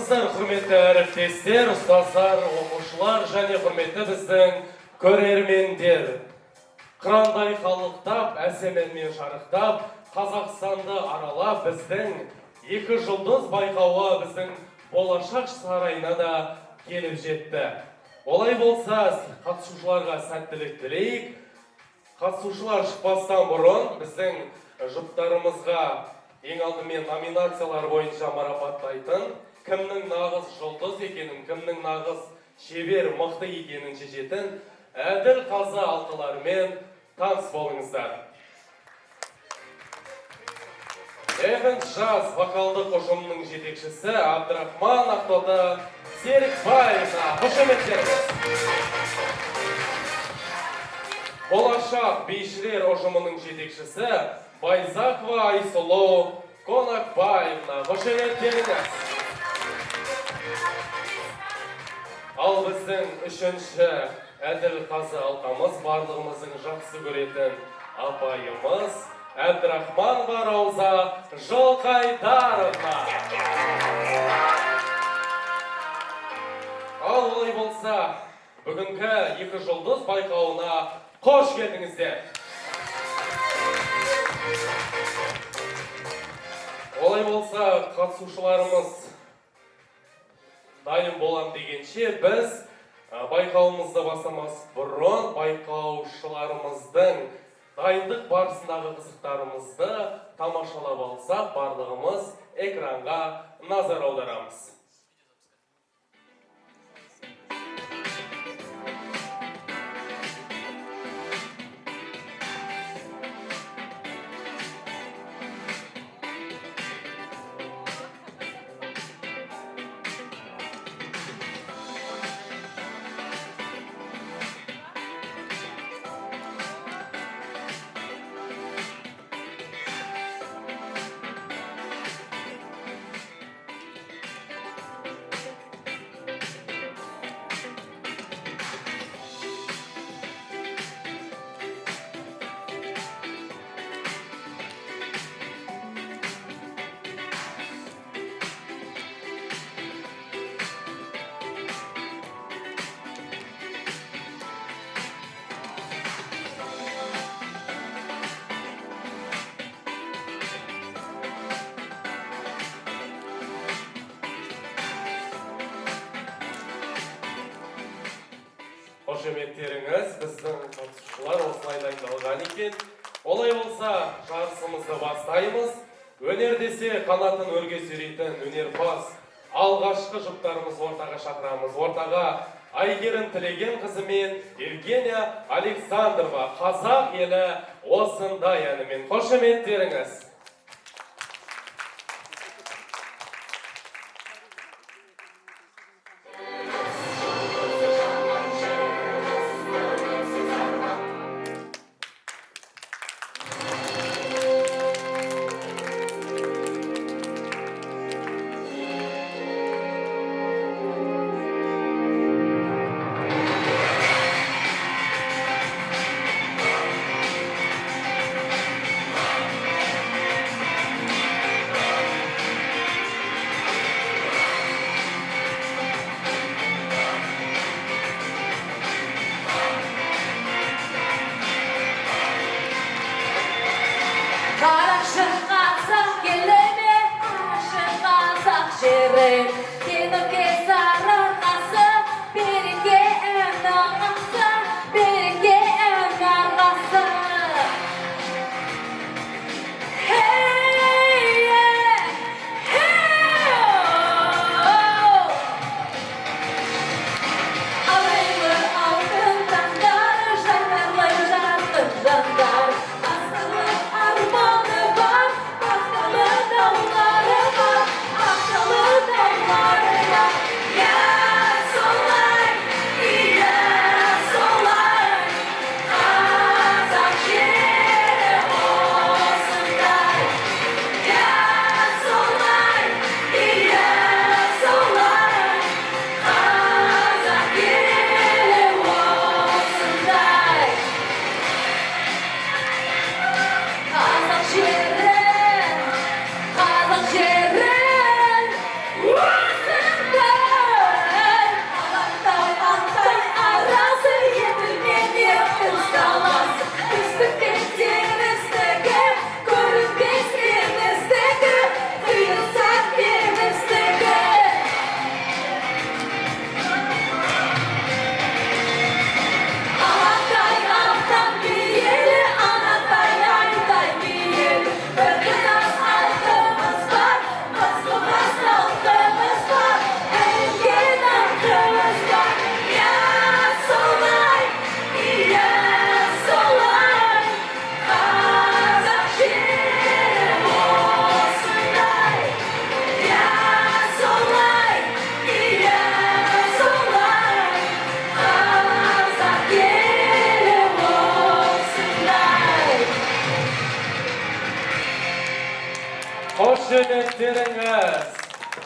Армысыздар, құрметті әріптестер, ұстаздар, оқушылар және құрметті біздің көрермендер. Қырандай қалықтап, әсеменмен шарықтап, Қазақстанды аралап біздің екі жұлдыз байқауы біздің болашақ сарайына да келіп жетті. Олай болса, қатысушыларға сәттілік тілейік. Қатысушылар шықпастан бұрын біздің жұптарымызға ең алдымен номинациялар бойынша марапаттайтын, кімнің нағыз жұлдыз екенін, кімнің нағыз шебер, мықты екенін шешетін әділ қазы алқаларымен таныс болыңыздар. Эвент жаз вокалдық ұжымының жетекшісі Абдрахман Ақтоты Серікбаевна. Қошеметтеріңіз. Болашақ бейшілер ұжымының жетекшісі Байзақова Айсұлу Конакбаевна. Қошеметтеріңіз. Ал біздің үшінші әділ қазы алқамыз барлығымыздың жақсы көретін апайымыз Әбдірахманова Рауза Жылқайдаровна. Ал олай болса, бүгінгі екі жұлдыз байқауына қош келдіңіздер. Олай болса, қатысушыларымыз дайын болам дегенше, біз байқауымызды бастамас бұрын байқаушыларымыздың дайындық барысындағы қызықтарымызды тамашалап алсақ, барлығымыз экранға назар аударамыз. Қошеметтеріңіз, біздің қатысушылар осылай дайындалған екен. Олай болса, жарысымызды бастаймыз. Өнер десе қанатын өрге сүйрейтін өнерпаз алғашқы жұптарымыз ортаға шақырамыз. Ортаға Айгерім Тілеген қызы мен Евгения Александрова, қазақ елі осындай әнімен. Қошеметтеріңіз. Yeah! Қошеметтеріңіз.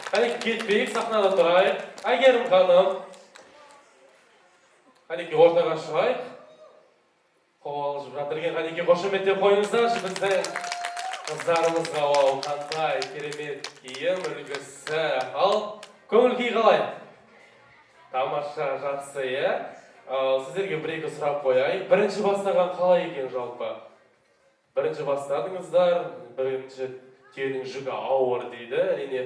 Қанеке кетпейік, сахнада тұрайық. Әйгерім ханым. Қанеке ортаға шығайық. Қобалжып жатыр екен. Қанеке қошеметтеп қойыңыздаршы біздің қыздарымызға. Ол қандай керемет киім үлгісі. Ал көңіл-күй қалай? Тамаша, жақсы, е? Сіздерге бір-екі сұрақ қояйық. Бірінші бастаған қалай екен жалпы? Бірінші бастадыңыздар, бірінші түйенің жүгі ауыр дейді. Әрине,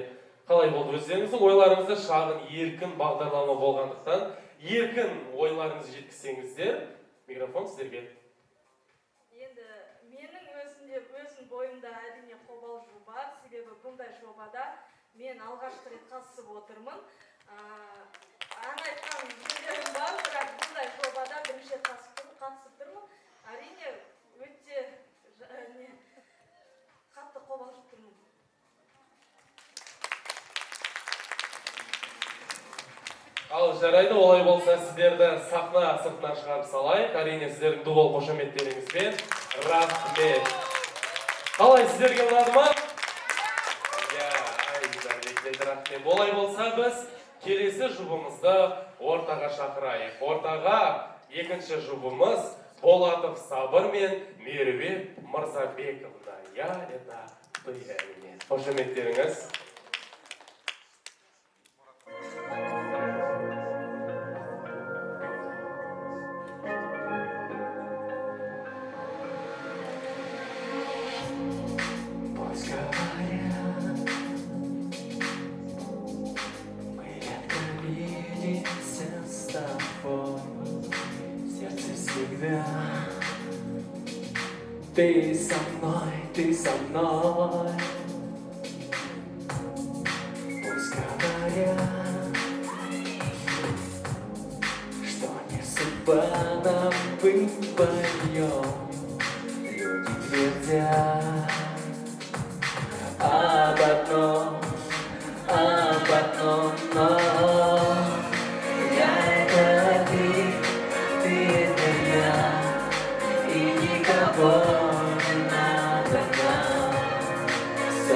қалай болды өздеріңіздің ойларыңызда шағын еркін бағдарлама болғандықтан, еркін ойларыңызды жеткізсеңіздер, микрофон сіздерге. Енді менің өзім бойымда әрине қобалжу бар, себебі бұндай жобада мен алғашқы рет қатысып отырмын. Ән айтқан жерлерім бар, бірақ бұндай жобада бірінші рет қатысып тұрмын. Әрине өте қатты қобалжып тұрмын. Ал жарайды, олай болса сіздерді сахна сыртына шығарып салайық. Әрине сіздердің дуал қошеметтеріңізбен. Рахмет. Қалай, сіздерге ұнады ма? Рахмет. Олай болса біз келесі жұбымызды ортаға шақырайық. Ортаға екінші жұбымыз Болатов Сабыр мен Меруерт Мырзабековна. Я это ты, әрине. Қошеметтеріңіз. Ты со мной, ты со мной. Пусть говорят, что не судьба нам быть вдвоем. Люди твердят об одном, но я это ты меня и никого.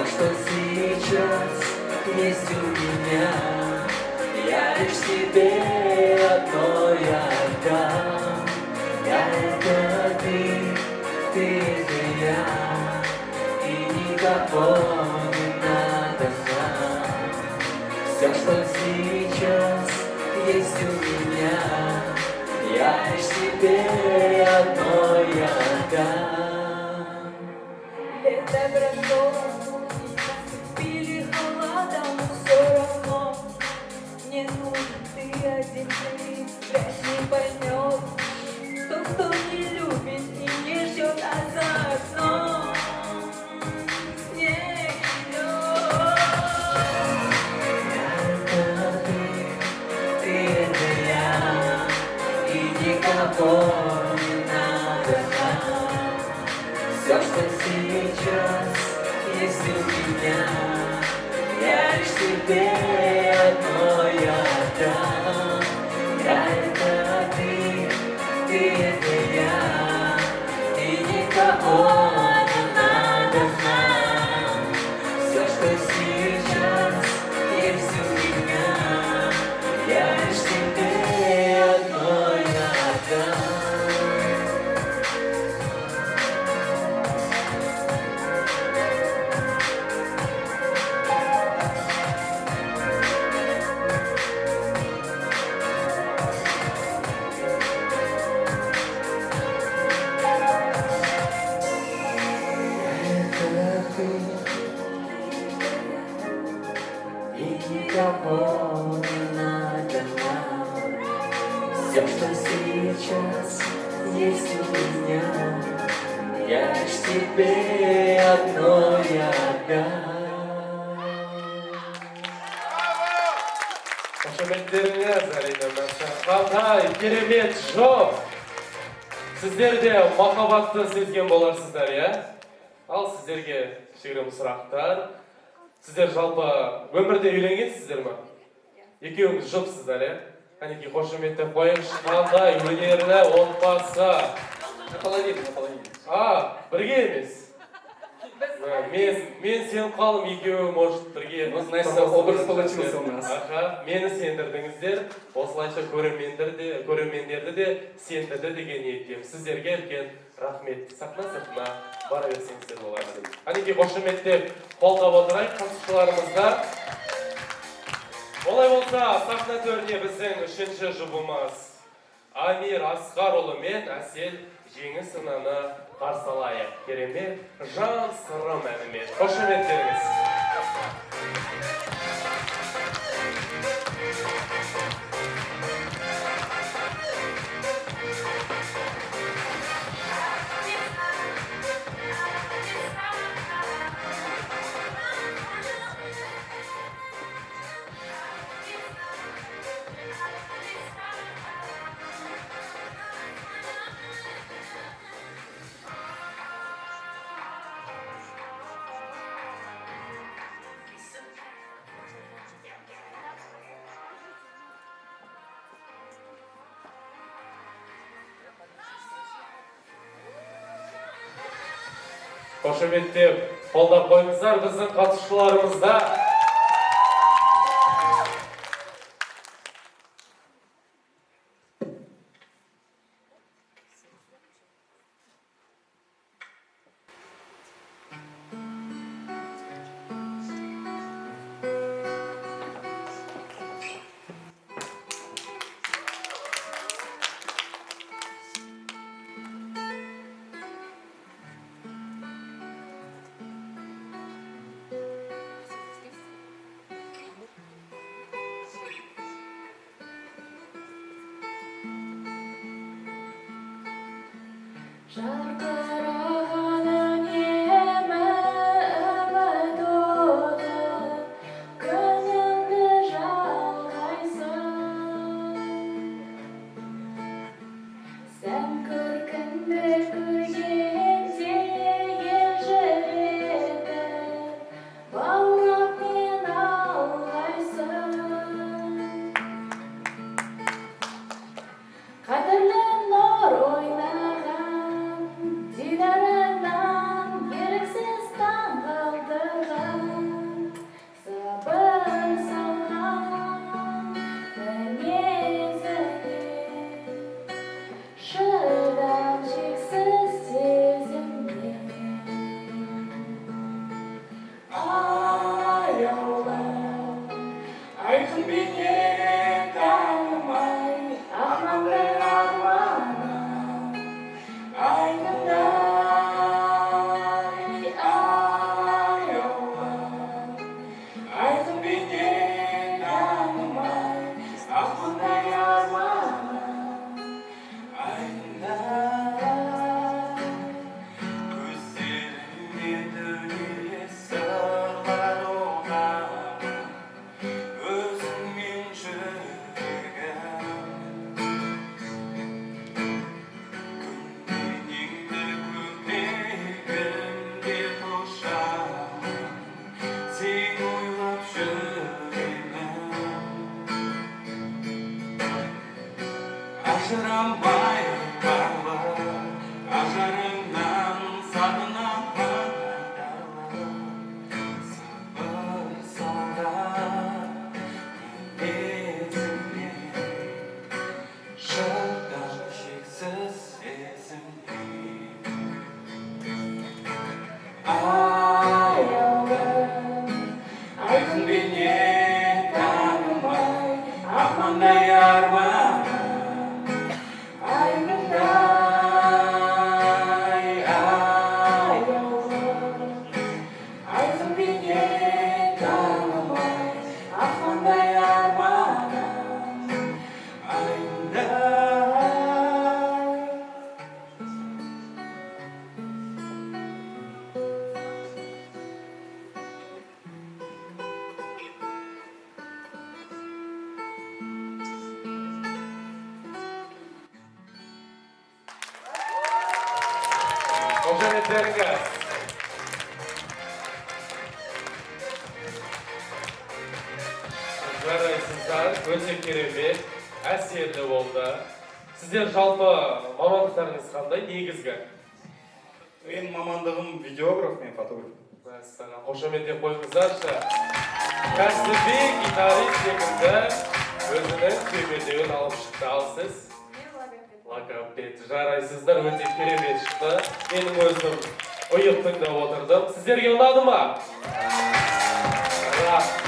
Что сейчас есть у меня, я лишь тебе одной отдам. Я это ты меня, и никого не надо нам. Все, что сейчас есть у меня, я лишь тебе одной отдам. Это прошло. Один вряд не поймет, кто не любит и не ждет, а за окном снег идет. Это ты это я, и никого не надо нам. Все, что сейчас есть у меня, я лишь тебе одной отдам. Я это ты это я, и никого не надо нам. Все, что сейчас есть у меня, я лишь тебе одной отдам. Никого не надо нам. Все, что сейчас есть у меня, я лишь тебе одной отдам. Қошеметтеріңіз, әрине, қандай керемет жоп. Сіздер де махаббатты сезген боларсыздар, иә? Ал сіздерге кішігірім сұрақтар. Сіздер жалпы өмірде үйленгенсіздер ма? Екеуіңіз жұпсыздар, иә? Қанеке қошеметтеп қойыңызшы, қандай өнерлі отбасы. Наполовину. Бірге емес. Мен сеніп қалым екеуі, может, бірге. Ну, значит, образ получился у нас. Аха, мені сендірдіңіздер, осылайша көрермендерді де сендірді деген ниеттемін. Сіздерге үлкен рахмет. Сахна сыртына бара берсеңіздер болады. Әнекей қошеметтеп қолдап отырайық қатысушыларымызға. Олай болса, сахна төріне біздің үшінші жұбымыз Амир Асқарұлы мен Әсел Жеңісінаны қарсы алайық. Керемет жан сырым әнімен. Қошеметтеріңіз. Қошеметтеп қолдап қойыңыздар біздің қатысушыларымызда. Жарқыраған үнемі үміт оты, күнімді жалғайсың. Сән көркіңді көргенде елжіретіп, баурап мен алғайсың. Қадірлі нұр ойнаған, дидарыңнан еріксіз таңғалдырған, сабыр салған мінезіңе, шыдам шексіз сезімге. Аяулым, айқын бейнет танымай, ақмаңдай арманым, айнымдай аяулым, айқын бейнет танымай, ақмаңдай арманым, айнымдай. Көздеріңнен дүние сырлар оғам, өзіңмен жүрегім. Күнменіңді көкірегімде тошам, сен ойлап жүремін. Ажырамай қалып, ажарыңнан сағынамын айдалып. Сабыр салған мінезіңе, шыдам шексіз сезімге. Аяулым, Айқын бейнет танымай, ақмаңдай арманым, айнымдай аяулым, айқын бейнет танымай, ақмаңдай арманым, айнымдай. Қошеметтеріңіз. Жарайсыздар, өте керемет, әсерлі болды. Сіздер жалпы мамандықтарыңыз қандай негізгі? Менің мамандығым видеограф, мен фотограф. Мәссаған, қошемет деп қойыңыздаршы. Кәсіби гитарист секілді өзінің сүйемелдеуін алып шықты. Ал сіз? Мен логопед. Логопед. Жарайсыздар, өте керемет шықты. Менің өзім ұйық тыңдап отырдым. Сіздерге ұнады ма?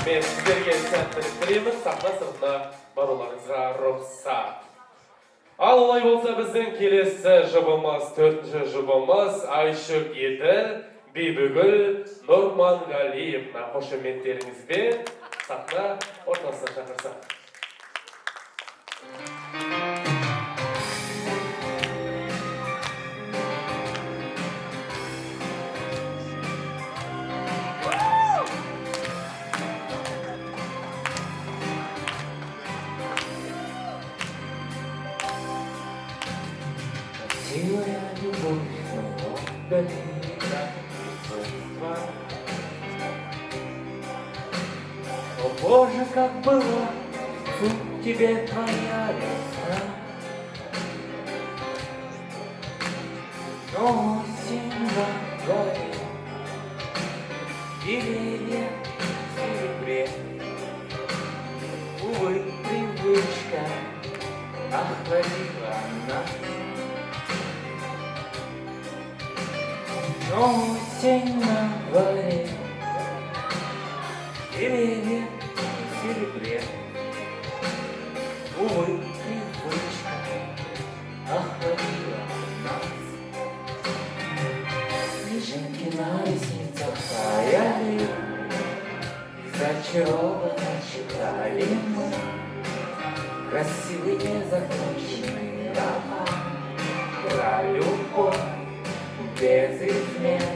Мен сіздерге сәттілік тілеймін. Сахна сыртына баруларыңызға рұқсат. Ал олай болса біздің келесі жұбымыз, 4-ші жұбымыз Айшық Еділ, Бибігүл, Нұрманғалиевна. Қошеметтеріңізбен сахна ортасына шақырсақ. Красивая любовь, но далека чувства. О Боже, как была в тебе твоя весна. Но осень на дворе, деревья в серебре. Увы, привычка охладила нас. Но осень на дворе, деревья в серебре. Увы, привычка охладила нас. Снежинки на ресницах таяли, и зачарованно читали мы красивый незаконченный роман про любовь без измен.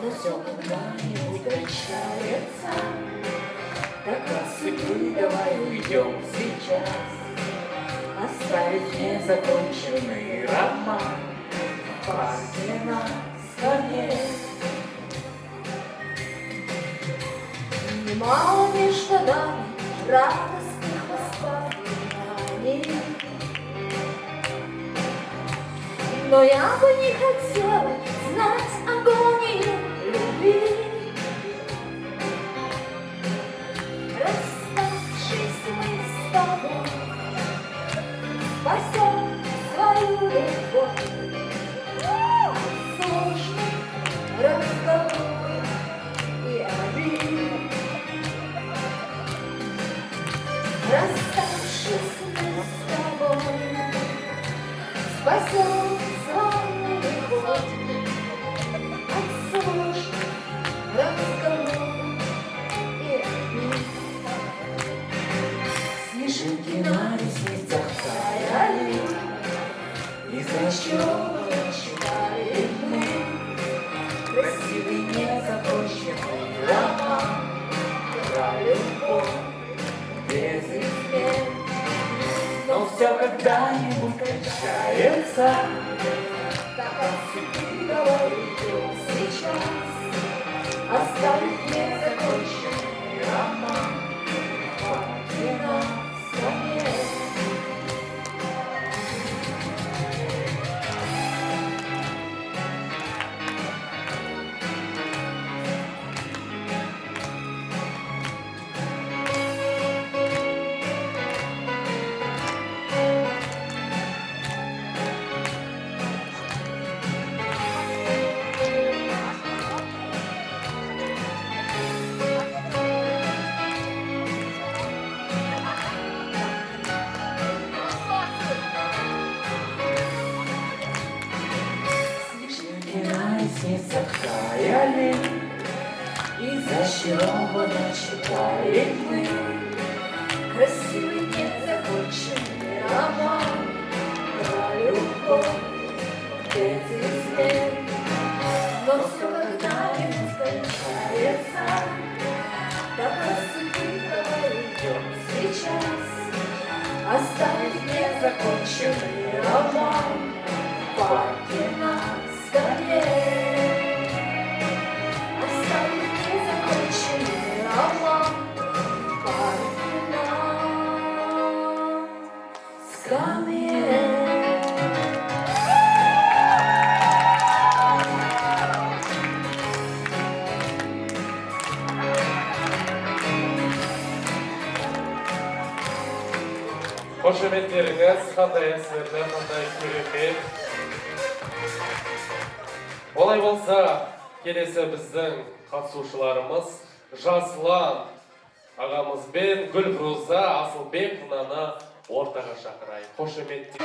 Но все когда-нибудь кончается. Так судьбы давай уйдем сейчас, оставить незаконченный роман в парке на скамье. Немало между нами радостных воспоминаний, но я бы не хотела знать агонию любви. Расставшись мы с тобой, спасем свою любовь. Сложный разговор и обид. Расставшись мы с тобой, спасем свою любовь от сложных разговоров и обид. Снежинки на ресницах таяли, и зачарованно читали мы красивый незаконченный роман про любовь без измен. Но все когда-нибудь кончается. Так от судьбы давай уйдем сейчас, оставить незаконченный роман в парке на скамье. Снежинки на ресницах таяли, и зачарованно читали мы Красивый незаконченный роман про любовь без измен. Но все когда-нибудь кончается. Так от судьбы давай уйдем сейчас, оставить незаконченный роман в парке на скамье. Оставить незаконченный роман в парке на скамье. Қошеметтеріңіз қандай әсерлі, қандай керемет. Олай болса, келесі біздің қатысушыларымыз Жаслан ағамыз бен Гүлфруза Асылбековнаны ортаға шақырайық. Қошеметтер.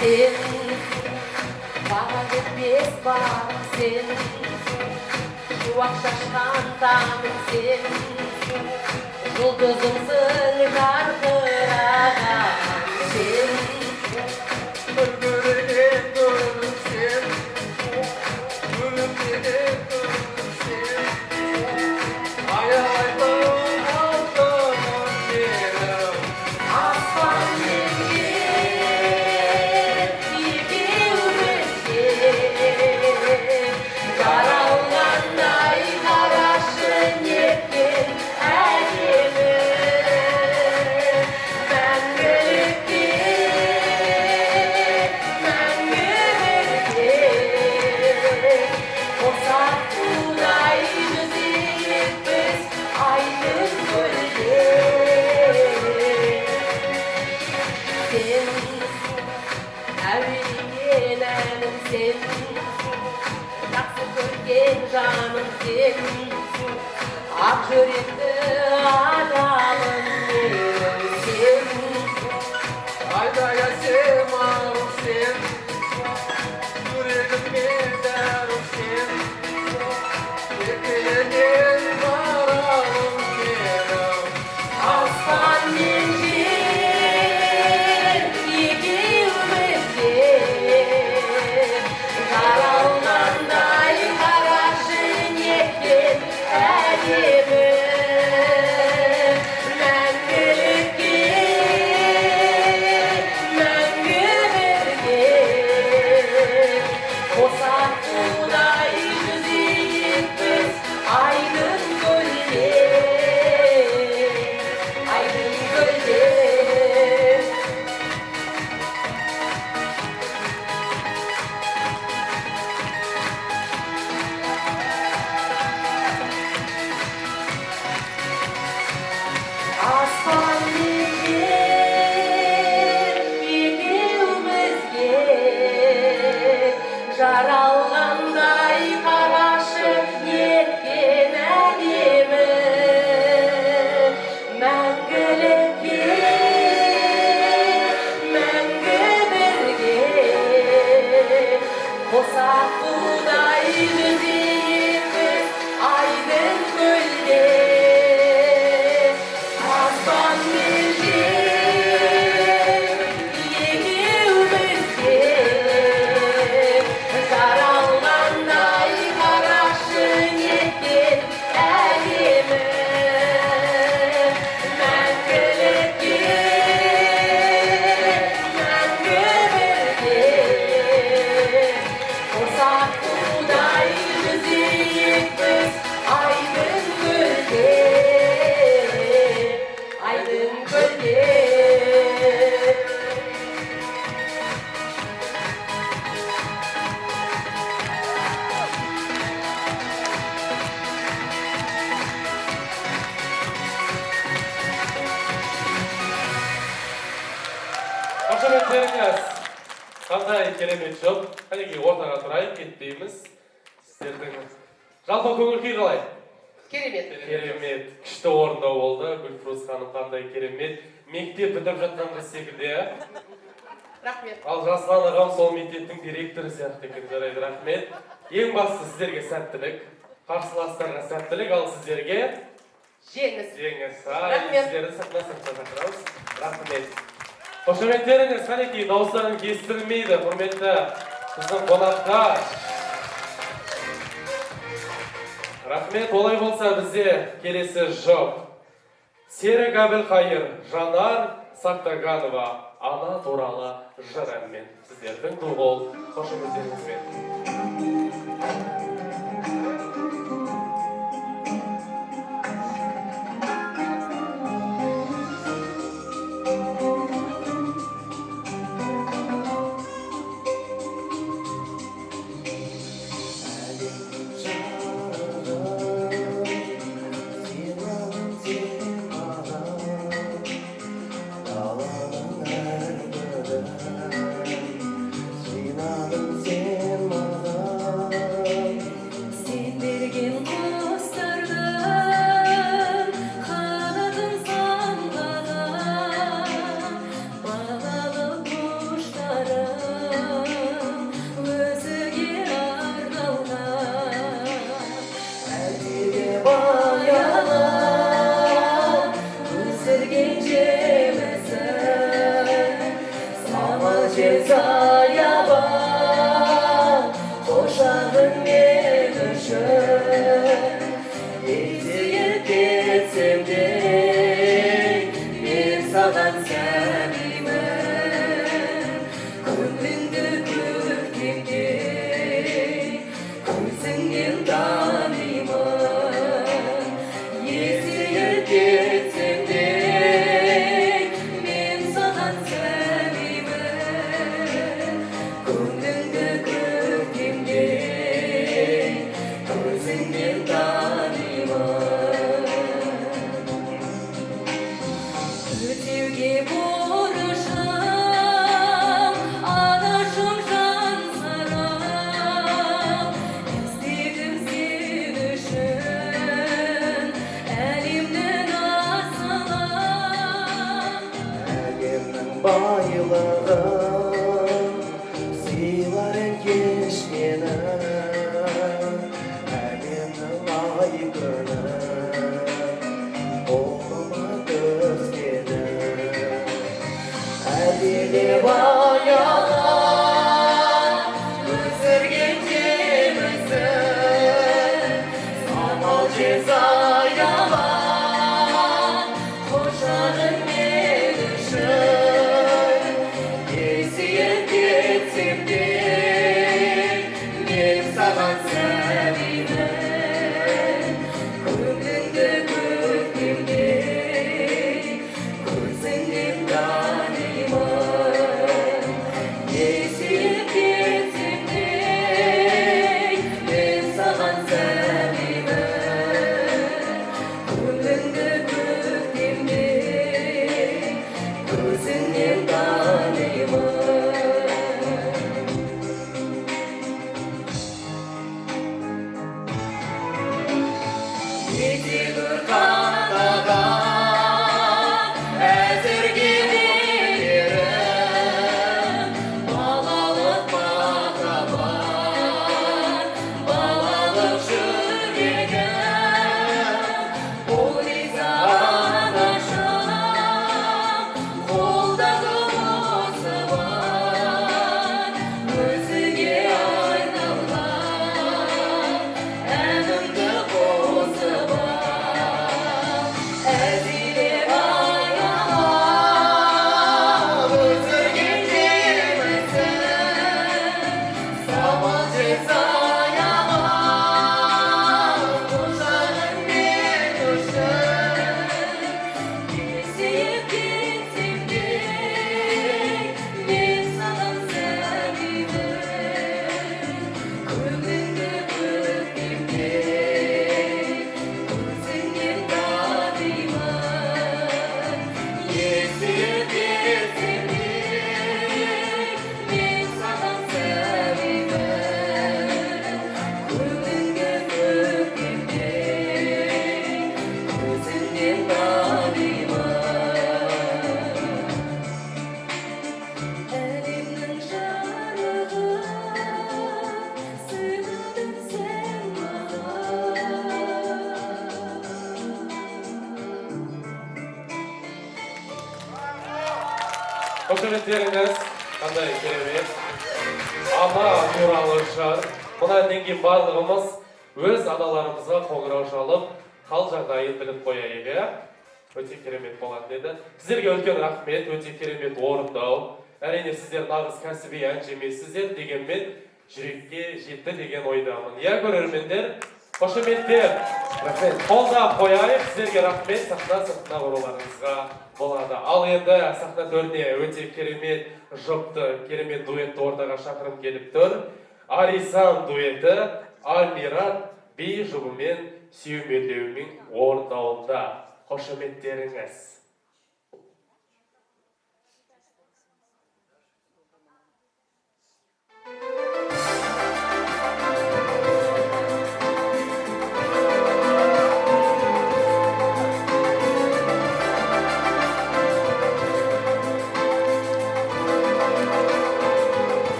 Sen bana bitmez bak sen Şu akşaşkan tanım sen Yıldızımsın karkıragan sen Bülbülüne dönüm sen, gülümüne dönüm sen. Ayağımın altının benim. Aslan yengen yigilmezge Karalganday karaşın yetken әдемі Мәңгілікке, мәңгі бірге Қосақ тудай жүзейік біз айдын көлде Sen әуелеген әнім sen Жақсы көрген жаным sen Ақ жүректі адамым менің sen Ayda yasem ağrım sen, yüreğimde derim sen. Beklenen varalım benim. Aslan yengen yigilmezge Karalganday karашын еткен әдемі Мәңгілікке, мәңгі бірге Қосақ тудай жүзейік біз айдын көлде Айдын көлде Aslan yenген екеумізге жаралғандай қарашы неткен әдемі мәңгілікке мәңгі бірге қосақ тудай жүзейік біз айдын көлде Aslan yengen екеумізге жаралғандай қарашын еткен әдемі мәңгілікке, мәңгі бірге қосақ тудай жүзейік біз айдын көлде Айдын көлде Қошеметтеріңіз қандай керемет жоп. Кәнекей ортаға тұрайық, кетпейміз. Сіздердің жалпы көңіл-күй қалай? Керемет. Керемет. Күшті орындау болды. Гүлфруз ханым қандай керемет. Мектеп бітіп жатқан қыз секілді, иә? Рахмет. Ал Жаслан ағам сол мектептің директоры сияқты екен. Жарайды, рахмет. Ең бастысы сіздерге сәттілік, қарсыластарға сәттілік, ал сіздерге Жеңіс. жеңіс. Рахмет. Сіздерді сыртына шақырамыз. Рахмет. Қошеметтеріңіз қанекей, дауыстарың естілмейді, құрметті біздің қонақтар. Рахмет, олай болса бізде келесі жоп. Серік Әбілқайыр, Жанар Сақтаганова, ана туралы жыр әнмен. сіздердің ду-қол қошеметтеріңізбен. Sen bergen kostardın, kanadın samladan, bağlı kuşlarım, özüge arnalgan. Eldiге bayalan, üzülgen cemesin, sama cezaya bak, koşarın men üçün. Eziyet etsem de, men sagan sevimim. Көңліңді көктемде, көзіңнен танимын. Eziyet etsem de, men sagan sevimim. Көңліңді көктемде, көзіңнен танимын. Өтеуге борышым, анашым жан сарам. Іздедім сен үшін, әлемнің асылын. Әлемнің байлығын сыйларын кеш мені, әлемнің ай күнін қолыма төскені. Әлдене баялап өсірген жемісін, самал жезаялап қошарың мен үшін. Eziyet etsem de, men sagan sevimim. Көңліңді көктемде, көзіңнен танимын. Eziyet etsем de, мен саған sevimim. Көңліңді көктемде, көзіңнен танимын. Етегі қанаған әзірге өнерім, балалық махаббат, балалық жүрегім. Ол риза анашым, қолдағы осы бар, өзіңе айналған әнімді қосып ал. Әзіле баялап өсірген жемісін, самал жезаялап қошарың мен үшін. Eziyet etsem de, men sagan sevimim. Көңліңді көктемде, көзіңнен танимын. Eziyet etsem de, men sagan sevimim. Көңліңді көктемде, көзіңнен танимын. Әлемнің жарығы, сыйладың сен маған. Қошеметтеріңіз қандай керемет. Ана туралы жыр. Мына әннен барлығымыз өз аналарымызға қоңырау шалып, қал жағдайын біліп қояйық, иә? Өте керемет болатын еді. Сіздерге үлкен рахмет, өте керемет орындау. Әрине сіздер нағыз кәсіби әнші емессіздер, дегенмен жүрекке жетті деген ойдамын. Иә, көрермендер, қошеметтер. Рахмет. Қолдап қояйық, сіздерге рахмет, сахна сыртына ораларыңызға болады. Ал енді сахна төріне өте керемет жұпты, керемет дуетті ортаға шақырым келіп тұр. Арисан дуеті Альмират би жұбымен сүйемелдеуінің орындауында. Қошеметтеріңіз.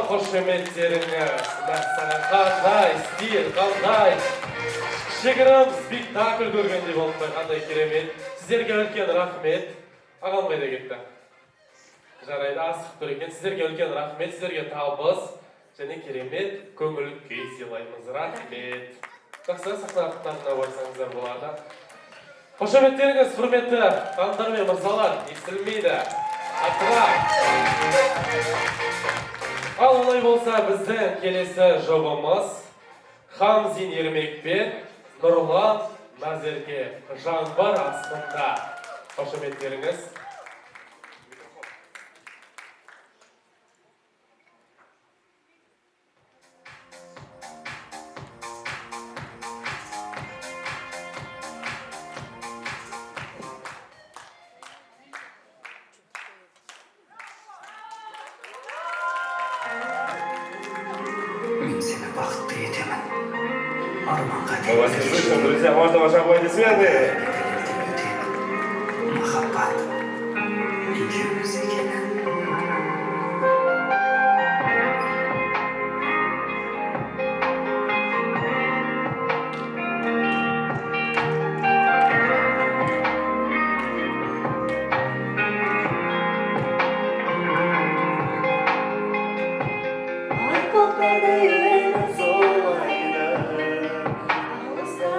Қошеметтеріңіз, қандай стиль, қандай кішігірім спектакль көргендей болып қандай керемет. Сіздерге үлкен рахмет. Ағам қайда кетті? Жарайды, асық тұр екен. Сіздерге үлкен рахмет, сіздерге табыс және керемет көңіл күй сыйлаймыз. Рахмет. Жақсы, сахна аттарына қойсаңыздар болады. Қошеметтеріңіз, құрметті ханымдар мен мырзалар, естілмейді. Ал олай болса, біздің келесі жобамыз Хамзин Ермек пен Нұрлан Назерке жаңбыр астында. Қошеметтеріңіз. Мен сені бақытты етемін. Мы вас не слышим, друзья. Можно ваши аплодисменты? Махаббат екеуміз екен. Арқалықта үйреніп солайды алыста.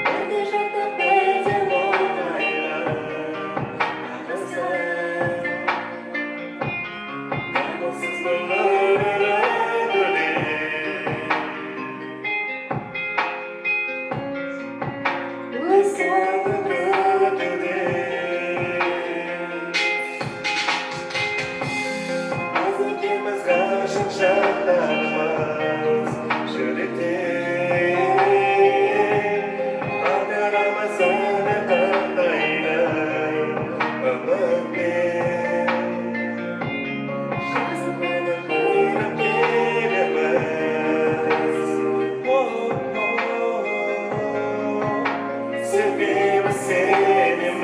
Бірде жаттық бірде молдайды ағыста. Дамылсыз өмір өтуде. Өз соңын күтуде. Biz ikimiz ғашық жандармыз жүректе. Аңырамыз әлі қандайды үмітпен. Жазып өтіп Көріп келеміз. Сенбейміз, сенеміз.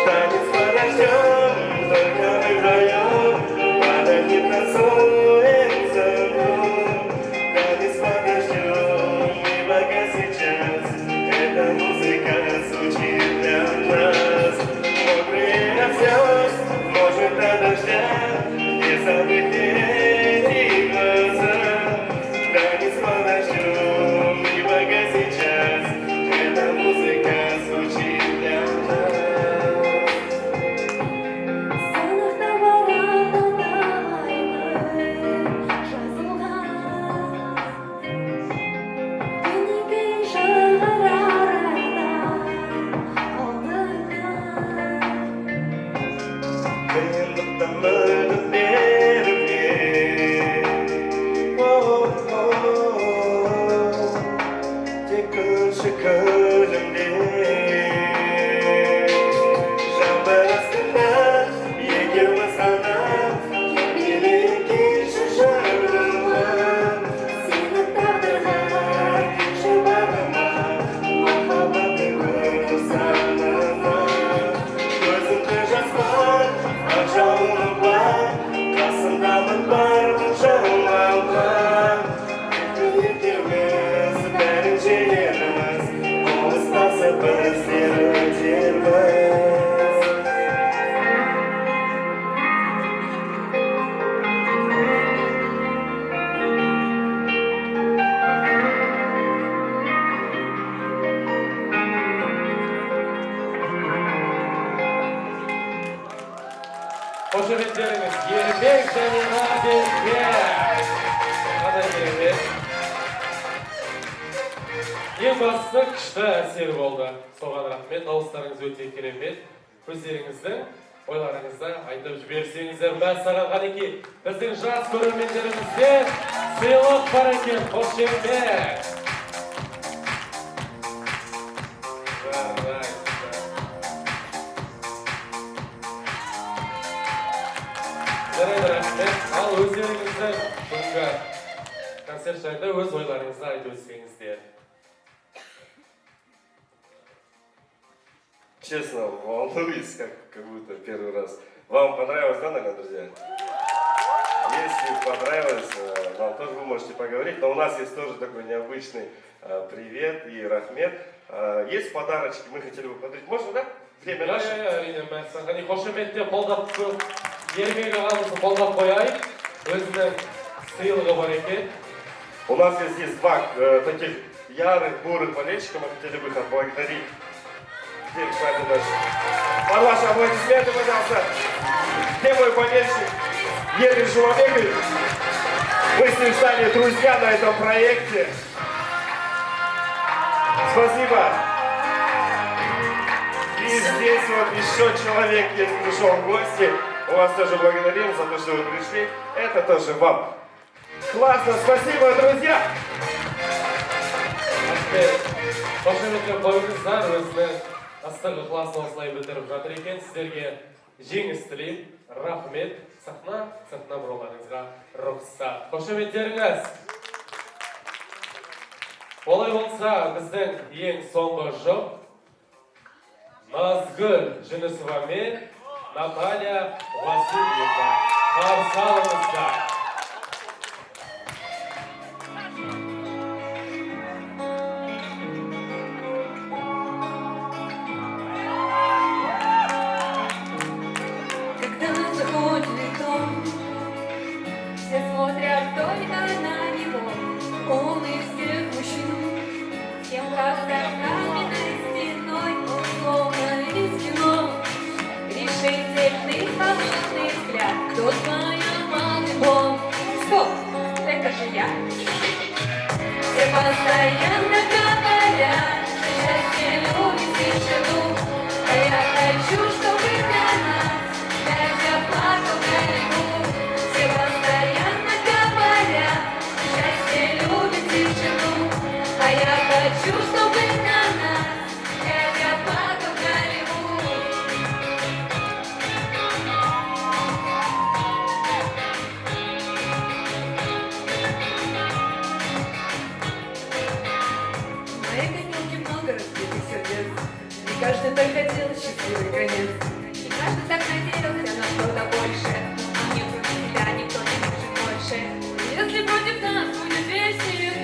Танец подождем, только мы вдвоем. Подожди, танцуется вновь. Танец подождем, ибо сейчас эта музыка звучит для нас. Мокрые от звезд, может, до дождя, не забыть эти глаза. Танец подождем, ибо сейчас эта музыка звучит для нас. Сынықта барады талайды жазылған. Күннен кейін шығар арайдан алдыңнан. Қиындықтан мүлгіп беруге. Тек күлші күлімдеп. Жаңбыр астында екеуміз ғана келейікші жарылып. Сені тағдырға жұбанама, Махаббатты көріп санама. Көзімді жаспар, ақ жауыным бар. Қасымдамын бармын жалауға. Екеуміз бәрін жеңерміз. Алыстаса біздер өтерміз. Қошеметтеріңіз Ербек және Ғаділбек. Қандай керемет. Ең бастысы күшті әсер болды. Соған рахмет, дауыстарыңыз өте керемет. Өздеріңіздің ойларыңызды айтып жіберсеңіздер. Мәссаған Ғанеки, біздің жас көрермендерімізде сыйлық бар екен. Қошемет. Жарайсыздар. Жарайды, рахмет. Ал өздеріңіздің бүгінгі концерт жайында өз ойларыңызды айтып өтсеңіздер. Честно, волнуюсь, как будто первый раз. Вам понравилось, да, наверное, друзья? Если понравилось, нам тоже вы можете поговорить. Но у нас есть тоже такой необычный привет и рахмет. Есть подарочки, мы хотели бы подарить. Можно, да? Время наше. Әрине, Мәссаған Ғани, қошеметте қолдап Ербек ағамызды қолдап қояйық. Өзінің сыйлығы бар екен. У нас есть два таких ярых, бурых болельщика. Мы хотели бы их отблагодарить. Где их пойду дальше? Под ваши аплодисменты, пожалуйста. Где мой болельщик? Ерик Жумабекович. Мы с ним стали друзья на этом проекте. Спасибо. И здесь вот еще человек есть, пришел в гости. У вас тоже благодарим за то, что вы пришли. Это тоже вам. Классно, спасибо, друзья. Қошеметке қойыңыздар, өзінің ыстық ықыласын осылай білдіріп жатыр екен. Сіздерге жеңіс тілеймін. Рахмет. Сахна бұруларыңызға рұқсат. Қошеметтеріңіз. Олай болса, біздің ең соңғы жұп Назгүл Жүнісова мен Наталья Васильевна. Қарсы алыңыздар. Когда заходит дом, все смотрят только на него. Он из тех мужчин, с кем когда каменной стеной, он словно из кино. Решительный, холодный взгляд, кто твоя мать, он? Стоп, это же я. Все постоянно говорят, что счастье любит тишину, а я хочу, чтобы для нас дядя плакал Голливуд. Все постоянно говорят, что счастье любит тишину, а я хочу, чтобы для нас дядя плакал Голливуд. В моей конюшне много разбитых сердец, и каждый так хотел счастливый конец. И каждый так надеялся на что-то большее, а мне кроме тебя никто не может больше. Если против нас будет весь мир,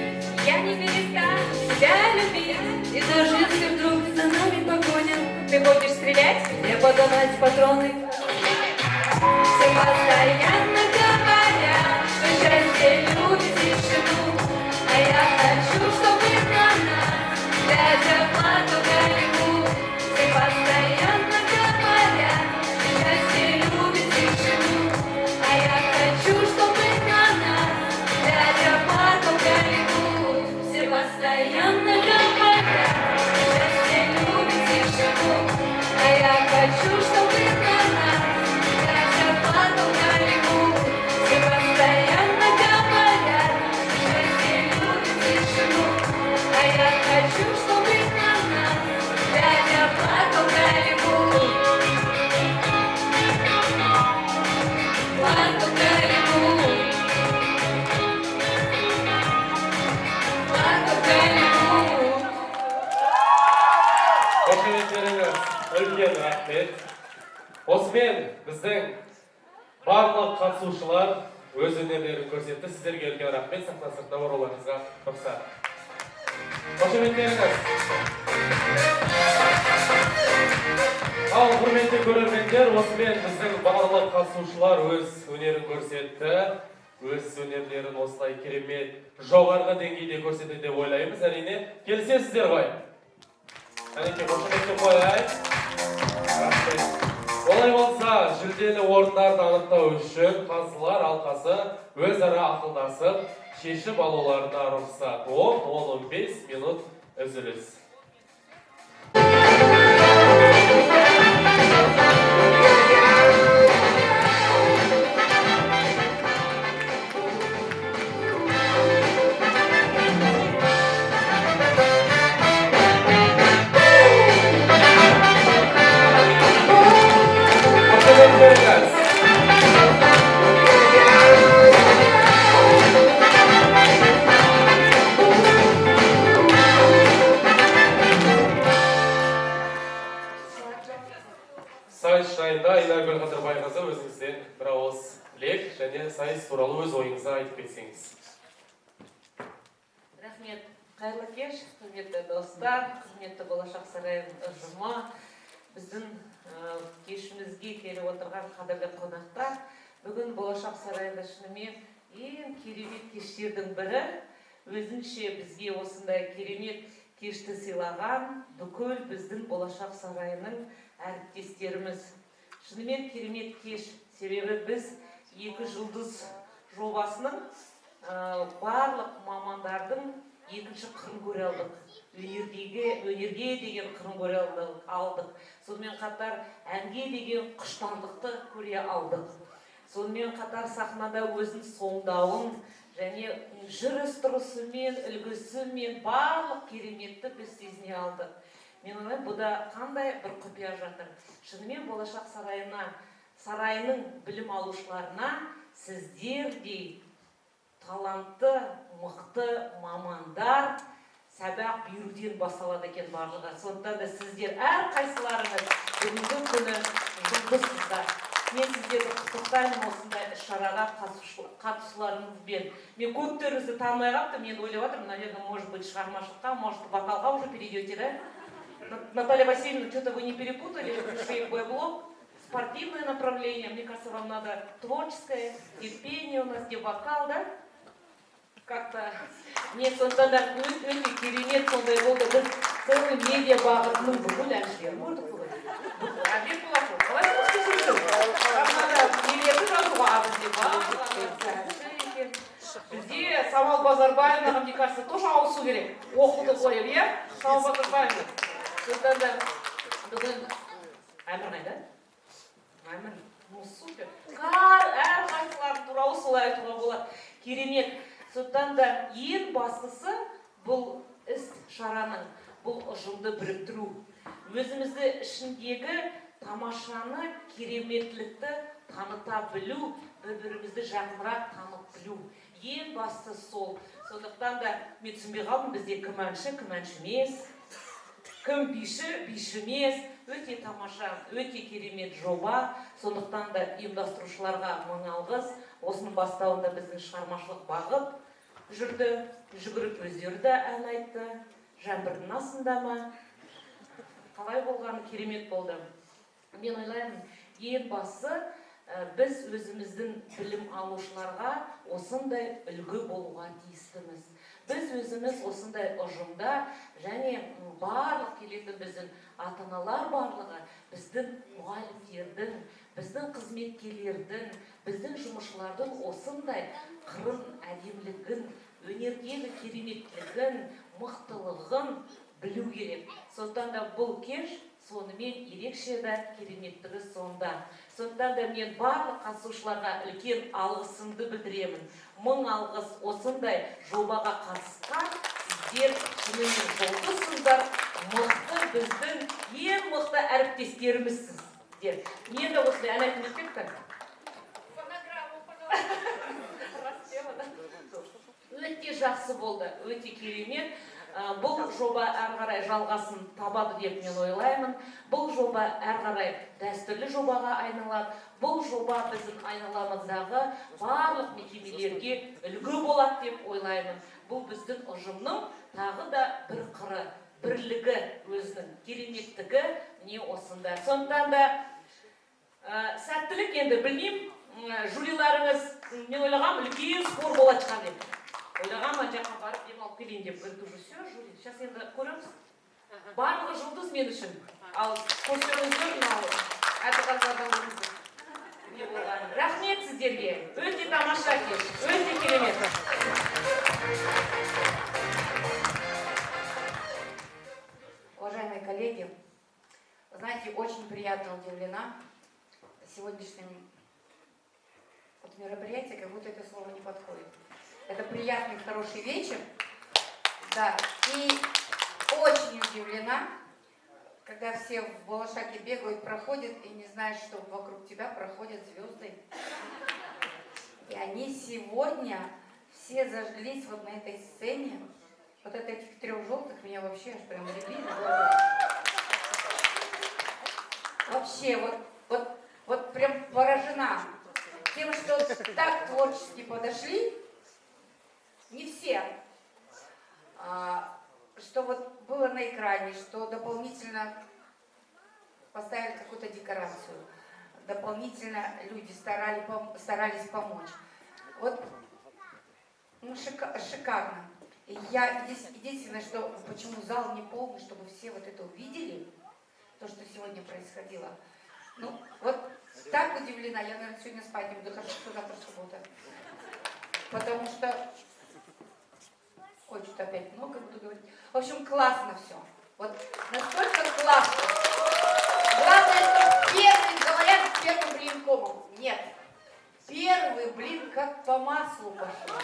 я не перестану тебя любить. И даже если вдруг за нами погоня, ты будешь стрелять или подавать патроны. Все постоянно говорят, что счастье любит тишину, а я хочу, чтобы на нас дядя плакал Голливуд. Все постоянно говорят, что счастье любит тишину, а я хочу, чтобы на нас дядя плакал Голливуд. Все постоянно говорят, что счастье любит тишину, а я хочу, чтобы на нас дядя плакал Голливуд. Все постоянно говорят, что счастье любит тишину, а я хочу, чтобы на нас дядя плакал Голливуд. Плакал Голливуд. Плакал Голливуд. Қошеметтеріңіз үлкен рахмет. Осымен біздің барлық қатысушылар өз өнерлерін көрсетті. Сіздерге үлкен рахмет. Сахна сыртына оралуыңызға рұқсат. Қошеметтеріңіз. Ал құрметті көрермендер, осымен біздің барлық қатысушылар өз өнерін көрсетті. Өз өнерлерін осылай керемет жоғарғы деңгейде көрсетті деп ойлаймыз. Әрине, келісесіздер ғой? Әнеке, қошеметке қояйық. Рахмет. Олай болса, жүлделі орындарды анықтау үшін қазылар алқасы өзара ақылдасып, шешіп алуларына рұқсат. 10-15 минут үзіліс. Сайыс жайында Айнагүл Қадырбайқызы өзіңізден бір ауыз тілек және сайыс туралы өз ойыңызды айтып кетсеңіз. Рахмет. Қайырлы кеш, құрметті достар, құрметті Болашақ сарайы ұжымы, біздің кешімізге келіп отырған қадірлі қонақтар. Бүгін Болашақ сарайында шынымен ең керемет кештердің бірі. Өзінше бізге осындай керемет кешті сыйлаған бүкіл біздің Болашақ сарайының әріптестеріміз. Шынымен керемет кеш, себебі біз 2 жұлдыз жобасының барлық мамандардың екінші қырын көре алдық. Өнерге деген қырын көре алдық. Сонымен қатар әнге деген құштарлықты көре алдық. Сонымен қатар сахнада өзін сомдауын және жүріс-тұрысымен, үлгісімен барлық кереметті біз сезіне алдық. Мен ойлаймын, бұда қандай бір құпия жатыр. Шынымен Болашақ сарайының білім алушыларына сіздердей талантты, мықты мамандар сабақ беруден басталады екен барлығы. Сондықтан да сіздер әрқайсыларыңыз бүгінгі күні жұлдызсыздар. Мен сіздерді құттықтаймын осындай іс-шараға қатысушыларыңызбен. Мен көптеріңізді танымай қалыптым, мен ойлап отырмын, наверное, может быть, шығармашылыққа, может, вокалға уже перейдете, да? Наталья Васильевна, что-то вы не перепутали, вы пришли в блог, спортивное направление, мне кажется, вам надо творческое, терпение у нас, где вокал, да? Как-то нет, сонда да өте керемет сондай болды. Біз целый медиа бағытының бүкіл әншілері болдық қой. Әбек боласың. Қалай көрсетесің? Надо нелерді жазуға бізде бар. Бізде Самал Базарбаевнаға, мне кажется, тоже ауысу керек. Оқуды қойып, иә? Самал Базарбаевна. Сонда да бүгін Әмір қайда? Әмір, ну супер. Әрқайсылардың туралы солай айтуға болады. Керемет. Сондықтан да ең бастысы бұл іс-шараның, бұл ұжымды біріктіру. Өзімізді ішіндегі тамашаны, кереметлікті таныта білу, бір-бірімізді жақынырақ танып білу. Ең бастысы сол. Сондықтан да мен түсінбей қалдым, бізде кім әнші, кім әнші емес, кім биші, биші емес. Өте тамаша, өте керемет жоба. Сондықтан да ұйымдастырушыларға мың алғыс. Осының бастауында біздің шығармашылық бағыт жүрді, жүгіріп өздері де ән айтты. Жаңбырдың астында ма? Қалай болғаны керемет болды. Мен ойлаймын, ең басы біз өзіміздің білім алушыларға осындай үлгі болуға тиістіміз. Біз өзіміз осындай ұжымда және барлық келетін біздің ата-аналар барлығы, біздің мұғалімдердің, біздің қызметкерлердің, біздің жұмысшылардың осындай қырын әдемілігін, өнердегі кереметтілігін, мықтылығын білу керек. Сондықтан да бұл кеш сонымен ерекше де кереметтігі сонда. Сондықтан да мен барлық қатысушыларға үлкен алғысымды білдіремін. Мың алғыс осындай жобаға қатысқан сіздер шынымен жолдысыздар, мықты біздің ең мықты әріптестерімізсіздер. Мен де осындай ән айтып кетті. Өте жақсы болды, өте керемет. Бұл жоба әрғарай жалғасын табады деп мен ойлаймын. Бұл жоба әрғарай дәстүрлі жобаға айналады. Бұл жоба біздің айналамыздағы барлық мекемелерге үлгі болады деп ойлаймын. Бұл біздің ұжымның тағы да бір қыры, бірлігі, өзінің кереметтігі не осында. Сондықтан да сәттілік енді білмеймін, жюриларыңыз мен ойлағам үлкен спор болады шығар деп. Ойлағам ана жаққа барып демалып келейін деп. Говорит, уже все, жюри. Сейчас енді көреміз. Барлығы жұлдыз мен үшін. Ал көрсеңіздер мынау әдіқазадаңызды не болғаны. Рахмет сіздерге. Өте тамаша кеш, өте керемет. Уважаемые коллеги, вы знаете, очень приятно удивлена сегодняшним мероприятием, как будто это слово не подходит. Это приятный, хороший вечер. Да, и очень удивлена, когда все в Балашахе бегают, проходят и не знают, что вокруг тебя проходят звезды. И они сегодня все зажглись вот на этой сцене. Вот от этих 3 желтых меня вообще аж прям рябили глаза. Вообще, вот прям поражена тем, что так творчески подошли. Не все. Что вот было на экране, что дополнительно поставили какую-то декорацию. Дополнительно люди старались помочь. Вот, ну, шикарно. И я единственное, что почему зал не полный, чтобы все вот это увидели, то, что сегодня происходило. Ну, вот так удивлена, я, наверное, сегодня спать не буду, хорошо, что завтра суббота. Потому что, ой, что-то опять много буду говорить. В общем, классно все. Вот настолько классно. Главное, что первый, говорят, с первым блинком. Нет. Первый блин как по маслу пошел.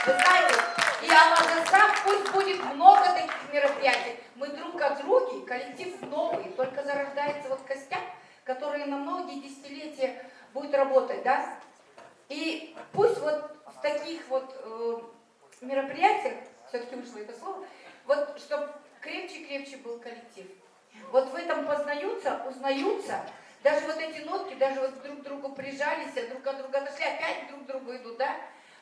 Вы знаете, и Алмазаса пусть будет много таких мероприятий. Мы друг от друга, коллектив новый, только зарождается вот костяк, который на многие десятилетия будет работать, да? И пусть вот в в таких вот мероприятиях, все-таки вышло это слово, вот чтобы крепче был коллектив. Вот в этом познаются, узнаются, даже вот эти нотки, даже вот друг к другу прижались, друг от друга отошли, опять друг к другу идут, да?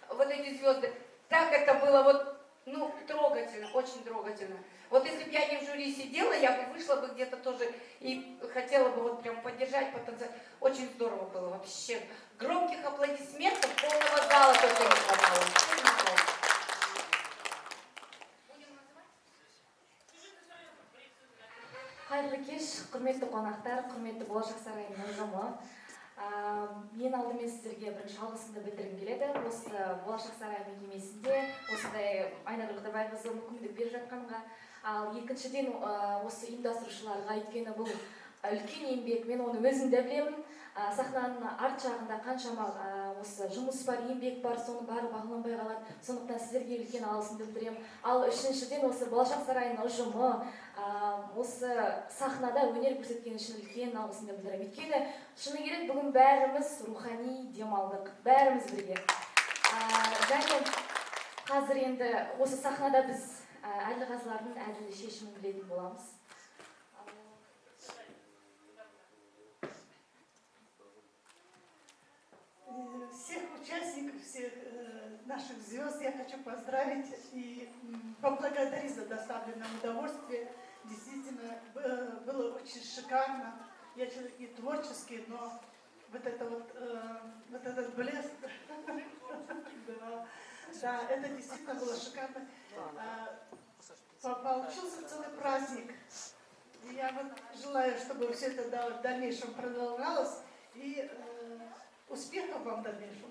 Вот эти звезды. Так это было вот, ну, трогательно, очень трогательно. Вот если бы я не в жюри сидела, я бы вышла бы где-то тоже и хотела бы вот прям поддержать, потанцевать. Очень здорово было вообще. Громких аплодисментов, полного зала только не хватало. Қайырлы кеш, құрметті қонақтар, құрметті болашақ сарайының ұжымы. Мен алдымен сіздерге бірінші алғысымды білдіргім келеді. Осы болашақ сарай мекемесінде осындай Айнагүл Қыдырбайқызы мүмкіндік беріп жатқанға. Ал екіншіден осы ұйымдастырушыларға, өйткені бұл үлкен еңбек, мен оны өзім де білемін. Сахнаның арт жағында қаншама осы жұмыс бар, еңбек бар, соны бары бағаланбай қалады. Сондықтан сіздерге үлкен алғысымды білдіремін. Ал үшіншіден осы болашақ сарайының ұжымы осы сахнада өнер көрсеткен үшін үлкен алғысымды білдіремін. Өйткені шыны керек бүгін бәріміз рухани демалдық, бәріміз бірге. Және қазір енді осы сахнада біз әділ қазылардың әділ шешімін білетін боламыз. Всех участников, всех наших звезд я хочу поздравить и поблагодарить за доставленное удовольствие. Действительно, было очень шикарно. Я человек не творческий, но вот этот блеск, да, это действительно было шикарно. Получился целый праздник. И я вот желаю, чтобы все это в дальнейшем продолжалось. И успехов вам в дальнейшем.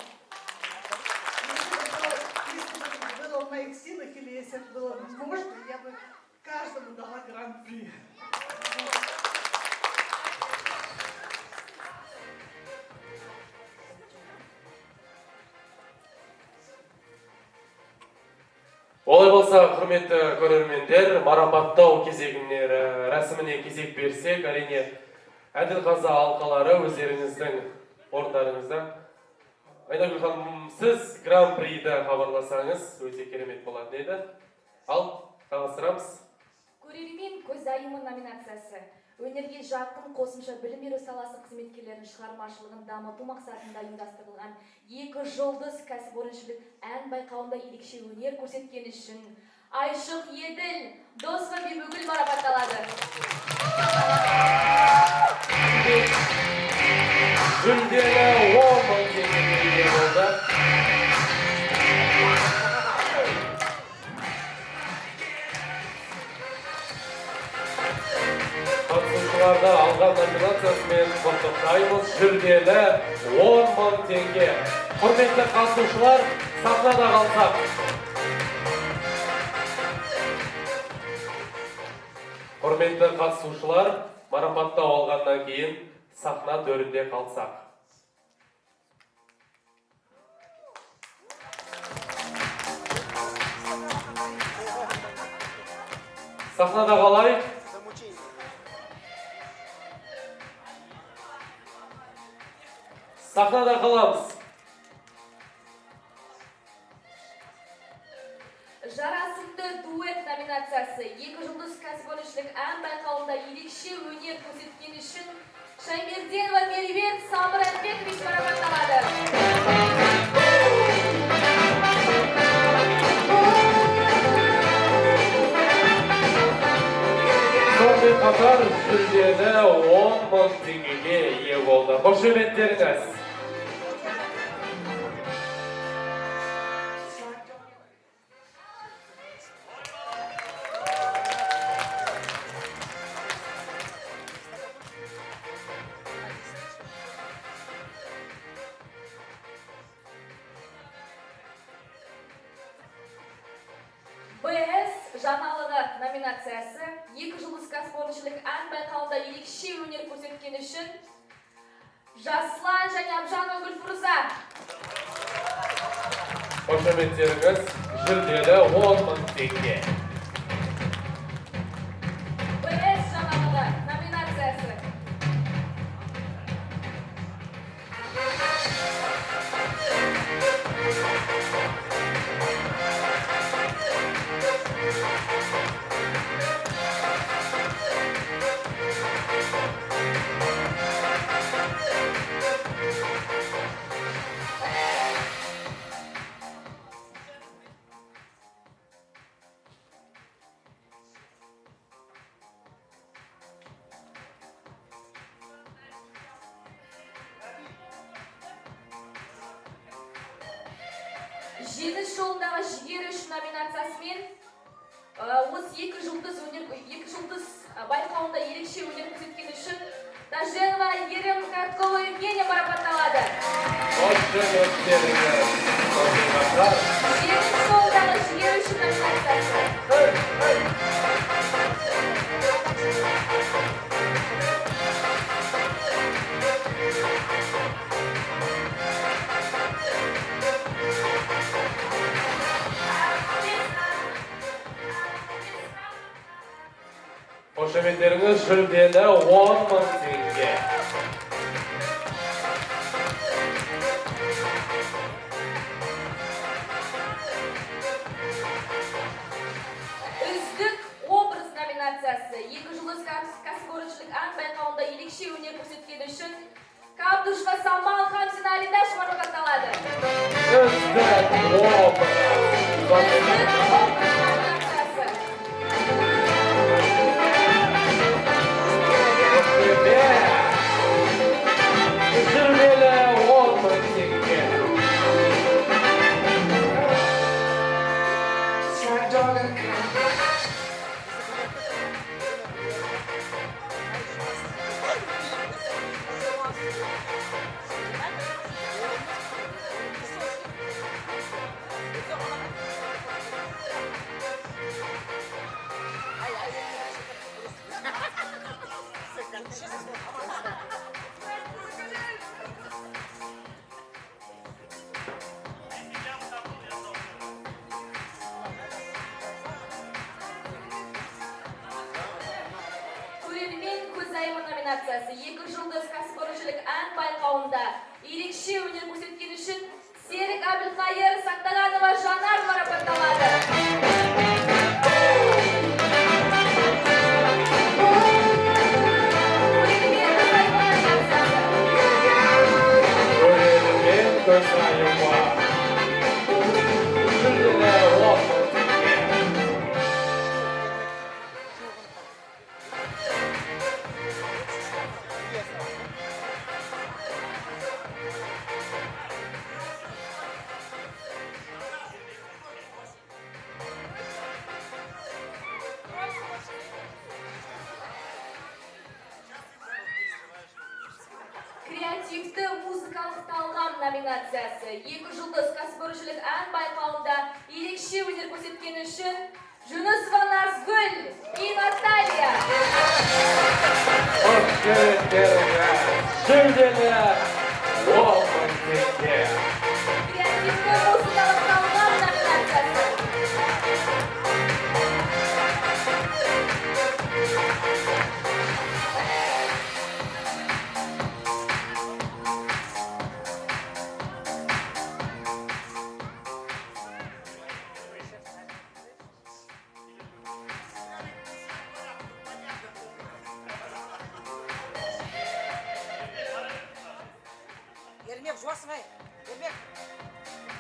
Если бы это было в моих силах, или если это было можно, я бы каждому дала гран-при. Олай болса, құрметті көрермендер, марапаттау рәсіміне кезек берсек, әрине әділ қаза алқалары өздеріңіздің орындарыңыздан. Айнагүл ханым, сіз гран-приді хабарласаңыз, өте керемет болады еді. Ал, таныстырамыз. Көрермен көзайымы номинациясы. Өнерге жақын қосымша білім беру саласы қызметкерлерінің шығармашылығын дамыту мақсатында ұйымдастырылған 2 жұлдыз кәсіпорыншілік ән байқауында ерекше өнер көрсеткен үшін Айшық Еділ, Досова Бибігүл марапатталады. Жүлделі 10 мың теңгеге ие болды. Қатысушыларды алған номинациясымен құттықтаймыз. Жүлделі 10 мың теңге. Құрметті қатысушылар, сахнада қалсақ. Құрметті қатысушылар, марапаттау алғаннан кейін сахна төрінде қалсақ. Сахнада қалай? Сахнада қаламыз. Жарасымды дуэт номинациясы 2 жұлдыз кәсіпорыншілік ән байқауында ерекше өнер көрсеткен үшін Шаймерденова Мерибет Самыр Әлбекович марапатталады. Сонымен қатар жүлделі 10 мың теңгеге ие болды. Қошеметтеріңіз. БС жаңалығы номинациясы 2 жұлдыз кәсіпорыншілік ән байқауында ерекше өнер көрсеткен үшін Жаслан және Абжанова Гүлфурза. Қошеметтеріңіз жүлделі 10 мың теңге. БС жаңалығы номинациясы. Жеңіс жолындағы жігері үшін номинациясымен осы екі жұлдыз байқауында ерекше өнер көрсеткен үшін Даженова Ерім Картковы Евгения марапатталады. Жеңіс жолындағы жігері үшін номинациясы. Қошеметтеріңіз жүлделі 10.000 теңге. Үздік образ номинациясы. Екі жұлдыз кәсіпорыншылық ән байқауында ерекше өнер көрсеткен үшін Кабдушова Самал Хамзина Алидаш марапатталады. Үздік образ. Жүлделі 10.000 теңге. Көрермен көзайымы номинациясы. Екі жұлдыз кәсіпорыншылық ән байқауында ерекше өнер көрсеткен үшін Серік Әбілқайыр Сақтағанова Жанар марапатталады. Көрермен көзайымы. Жүлделі 10.000 теңге. Креативті музыкалық талғам номинациясы. Екі жұлдыз кәсіпорыншылық ән байқауында ерекше өнер көрсеткен үшін Жүнісова Назгүл и Наталья. Қошеметтеріңіз жүлделі 10.000 теңге. Креативті музыкалық талғам номинациясы. Ермек, жуасың ай. Ермек,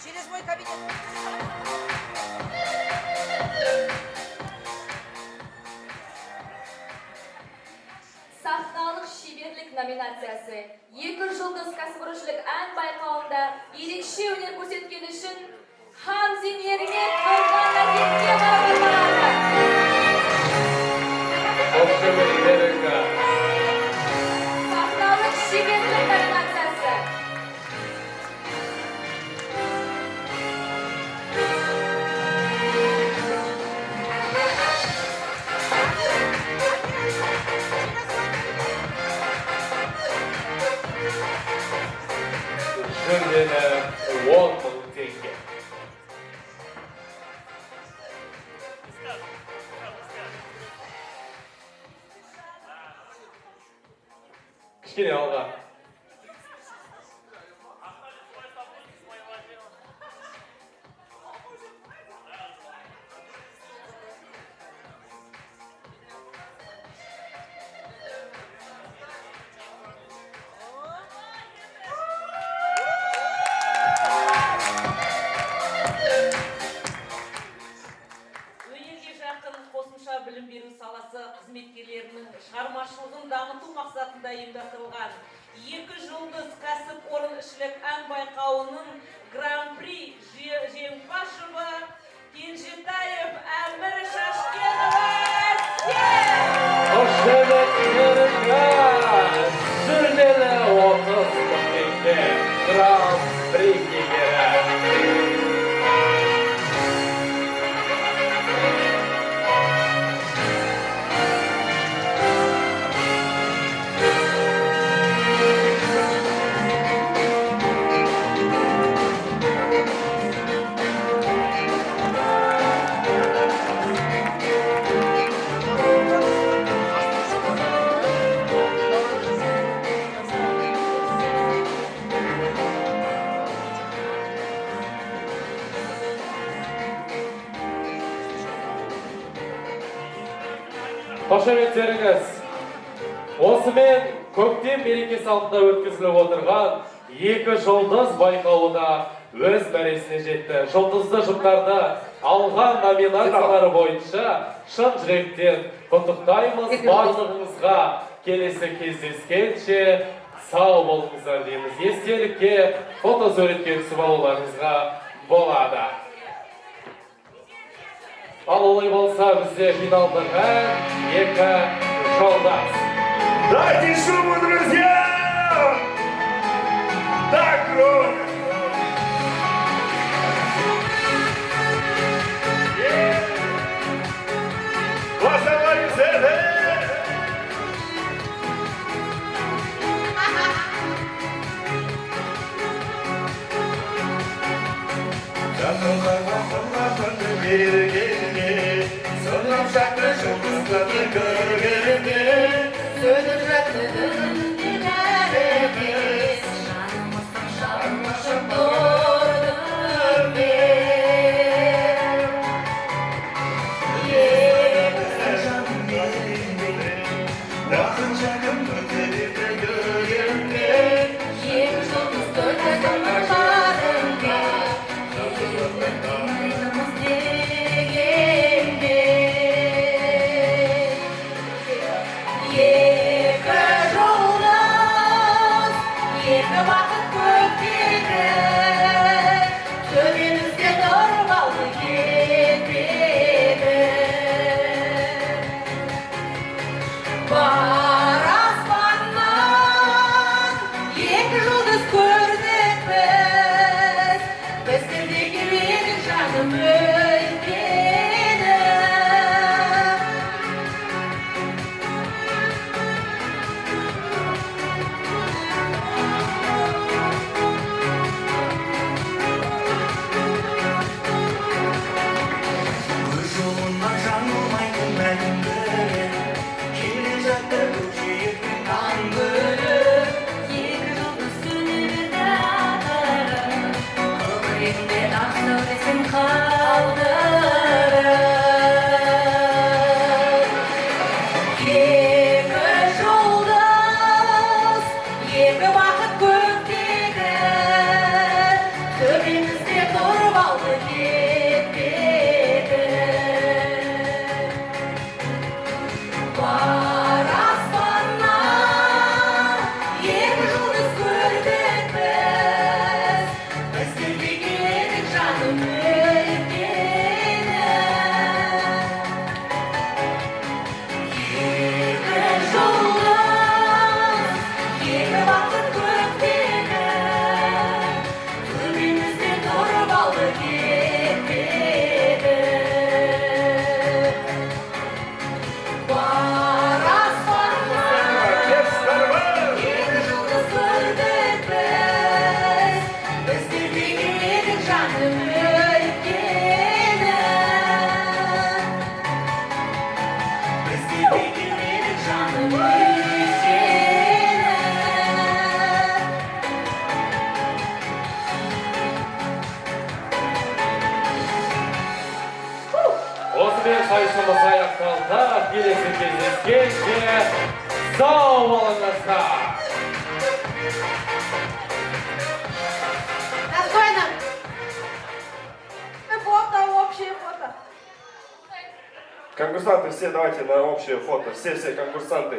через мой кабинет. Сахналық шеберлік номинациясы. Екі жұлдыз кәсіпорыншылық ән байқауында ерекше өнер көрсеткен үшін Хамзин Ермек Нұрған Назетке марапатталады. Қошеметтеріңіз. Сахналық шеберлік номинациясы. Жүлделі 10.000 теңге. Кішкене алға. Өнерге жақын қосымша білім беру саласы қызметкерлерінің шығармашылығын дамыту мақсатында ұйымдастырылған екі жұлдыз кәсіпорыншілік ән байқауының гран-при жеңімпазшыбы Кенжетаев Әмір Шашкенова. Қошеметтеріңе жүлделі 30 теңге гран-при иегері. Қошеметтеріңіз, осымен көктем мерекесі алдында өткізіліп отырған екі жұлдыз байқауына өз мәресіне жетті. Жұлдызды жұптарды алған номинациялары бойынша шын жүректен құттықтаймыз. Барлығыңызға келесі кездескенше сау болыңыздар дейміз. Естелікке фотосуретке түсіп алуларыңызға болады. Ал олай болса бізде финалдығы екі жолдас. Дайте шуму, друзья! Так громко! Ваша Марисета! Сонам шақты жұлдыздарды көргенде Сөніп жатырын динаремес, жанымыздың жалмашын тордым мен. Екі жаным менде, ақын жағым өтелерді көргенде, екі жұлдыз төртігім барында, айнымыз дегенде. Екі жұлдыз, екі бақыт көктегі, төбемізде тұрып алды кетпеді. Бар аспаннан екі жұлдыз көрдік біз, біздерде келмеді жаным өлкені. Өз жолынан жаңылмайтын мәңгілік, келе жатыр көкжиектің таң бөліп. Екі жұлдыз сөнеді атырып, көкірегінде ақ сәулесін қалдырып. Екі жұлдыз, екі бақыт көктегі, төбемізде тұрып алды кетпеді. Бар аспаннан екі жұлдыз көрдік біз, біздерде келедік жаным өлкені. Екі жұлдыз, екі бақыт көктегі, төбемізде тұрып алды кетпеді. Бар аспаннан екі жұлдыз көрдік біз, біздерде келедік жаным өлкені. Біздерде келедік жаным өлкені. Осымен сайысымыз аяқталды. Келесі кездескенше сау болыңыздар. Достойно. Фото, общее фото. Конкурсанты, все давайте на общее фото. Все конкурсанты.